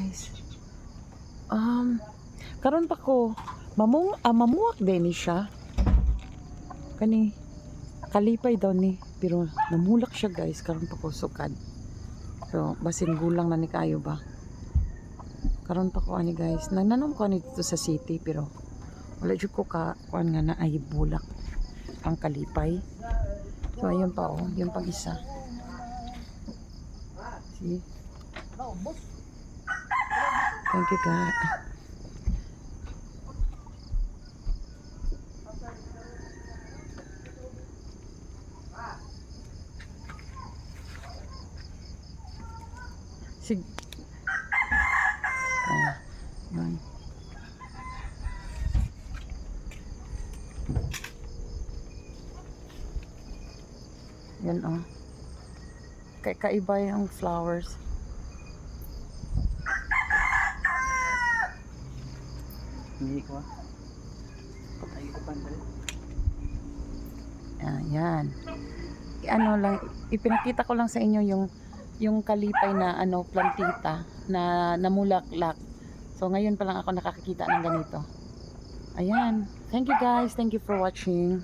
guys. Karon pa ko mamuwak din ni siya. Kani kalipay daw ni, pero namulak siya guys. Karon pa ko sukad. So basin gulang na ni kayo ba. Karon pa ko ani guys. Nagnanom ko ani dito sa city, pero wala jud ko ka kuan nga na ay bulak ang kalipay. So ayun pa oh, yung pang isa. See? Thank you God. Sig. Yan. Yan oh. Kaiba yung flowers. Hindi ko patay ko pandal. Ayan. Ano lang, ipinakita ko lang sa inyo yung kalipay na ano, plantita na namulaklak. So ngayon pa lang ako nakakita ng ganito. Ayan. Thank you guys. Thank you for watching.